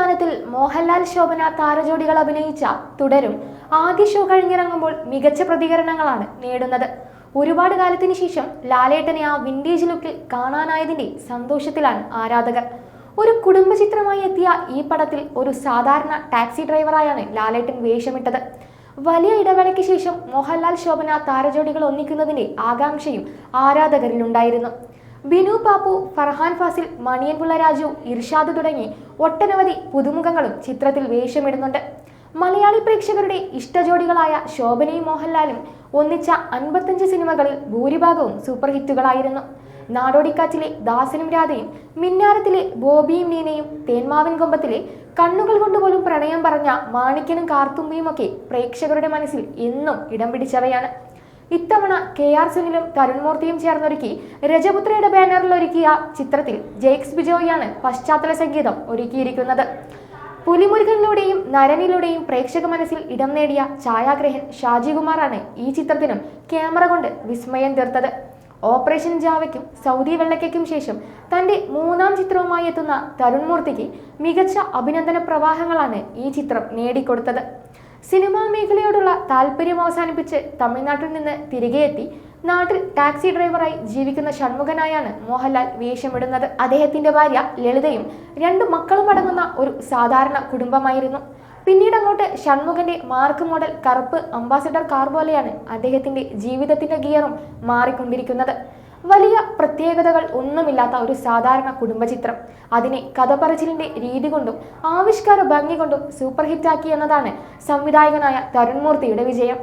സംവിധാനത്തിൽ മോഹൻലാൽ ശോഭന താരജോഡികൾ അഭിനയിച്ച തുടരും ആദ്യ ഷോ കഴിഞ്ഞിറങ്ങുമ്പോൾ മികച്ച പ്രതികരണങ്ങളാണ് നേടുന്നത്. ഒരുപാട് കാലത്തിന് ശേഷം ലാലേട്ടനെ ആ വിന്റേജ് ലുക്കിൽ കാണാനായതിന്റെ സന്തോഷത്തിലാണ് ആരാധകർ. ഒരു കുടുംബ ചിത്രമായി എത്തിയ ഈ പടത്തിൽ ഒരു സാധാരണ ടാക്സി ഡ്രൈവറായാണ് ലാലേട്ടൻ വേഷമിട്ടത്. വലിയ ഇടവേളയ്ക്ക് ശേഷം മോഹൻലാൽ ശോഭന താരജോഡികൾ ഒന്നിക്കുന്നതിന്റെ ആകാംക്ഷയും ആരാധകരിലുണ്ടായിരുന്നു. ബിനു പാപ്പു, ഫർഹാൻ ഫാസിൽ, മണിയൻപിള്ള രാജു, ഇർഷാദ് തുടങ്ങി ഒട്ടനവധി പുതുമുഖങ്ങളും ചിത്രത്തിൽ വേഷമിടുന്നുണ്ട്. മലയാളി പ്രേക്ഷകരുടെ ഇഷ്ടജോഡികളായ ശോഭനയും മോഹൻലാലും ഒന്നിച്ച 55 സിനിമകളിൽ ഭൂരിഭാഗവും സൂപ്പർ ഹിറ്റുകളായിരുന്നു. നാടോടിക്കാറ്റിലെ ദാസനും രാധയും, മിന്നാരത്തിലെ ബോബിയും നീനയും, തേന്മാവിൻ കൊമ്പത്തിലെ കണ്ണുകൾ കൊണ്ടുപോലും പ്രണയം പറഞ്ഞ മാണിക്കനും കാർത്തുമ്പിയും ഒക്കെ പ്രേക്ഷകരുടെ മനസ്സിൽ എന്നും ഇടം പിടിച്ചവയാണ്. ഇത്തവണ KR സുനിലും തരുൺ മൂർത്തിയും ചേർന്നൊരുക്കി രജപുത്രയുടെ ബാനറിൽ ഒരുക്കിയ ചിത്രത്തിൽ ജെയ്ക്സ് ബിജോയാണ് പശ്ചാത്തല സംഗീതം ഒരുക്കിയിരിക്കുന്നത്. പുലിമുരുകനിലൂടെയും നരനിലൂടെയും പ്രേക്ഷക മനസ്സിൽ ഇടം നേടിയ ഛായാഗ്രഹൻ ഷാജി കുമാറാണ് ഈ ചിത്രത്തിനും ക്യാമറ കൊണ്ട് വിസ്മയം തീർത്തത്. ഓപ്പറേഷൻ ജാവയ്ക്കും സൗദി വെള്ളയ്ക്കും ശേഷം തന്റെ 3ാം ചിത്രവുമായി എത്തുന്ന തരുൺ മൂർത്തിക്ക് മികച്ച അഭിനന്ദന പ്രവാഹങ്ങളാണ് ഈ ചിത്രം നേടിക്കൊടുത്തത്. സിനിമാ മേഖലയോടുള്ള താല്പര്യം അവസാനിപ്പിച്ച് തമിഴ്നാട്ടിൽ നിന്ന് തിരികെ എത്തി നാട്ടിൽ ടാക്സി ഡ്രൈവറായി ജീവിക്കുന്ന ഷൺമുഖനായാണ് മോഹൻലാൽ വേഷമിടുന്നത്. അദ്ദേഹത്തിന്റെ ഭാര്യ ലളിതയും 2 മക്കളും അടങ്ങുന്ന ഒരു സാധാരണ കുടുംബമായിരുന്നു. പിന്നീട് അങ്ങോട്ട് ഷൺമുഖന്റെ മാർക്ക് മോഡൽ കറുപ്പ് അംബാസിഡർ കാർ പോലെയാണ് അദ്ദേഹത്തിന്റെ ജീവിതത്തിന്റെ ഗിയറും മാറിക്കൊണ്ടിരിക്കുന്നത്. വലിയ പ്രത്യേകതകൾ ഒന്നുമില്ലാത്ത ഒരു സാധാരണ കുടുംബചിത്രം അതിനെ കഥ പറച്ചിലിന്റെ രീതി കൊണ്ടും ആവിഷ്കാര ഭംഗി കൊണ്ടും സൂപ്പർ ഹിറ്റാക്കി എന്നതാണ് സംവിധായകനായ തരുൺ മൂർത്തിയുടെ വിജയം.